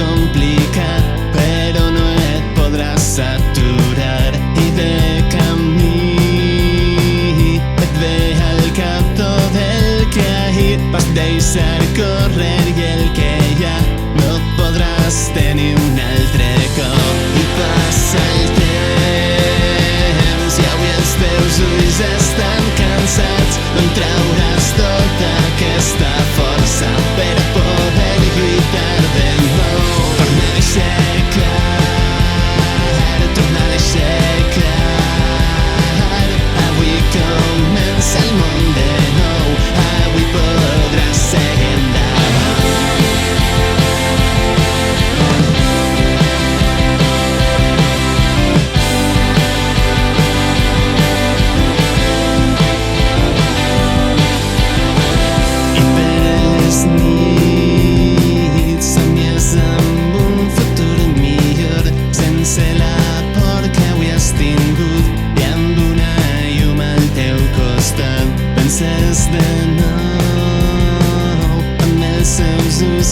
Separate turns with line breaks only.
complicat, però no et podràs aturar. I de camí et ve al cap tot el que ahir vas deixar córrer i el que ja no podràs tenir un altre cop. I passa el temps i avui els teus ulls estan cansats. No en trauràs tota aquesta força per a poder lluitar de nou. Torna a deixar clar, torna a deixar clar. Avui comença el món de nou, avui podràs seguir endavant. I per les nits somies amb un futur millor, sense la por que avui has tingut i amb una llum al teu costat. Penses de nou amb els seus ulls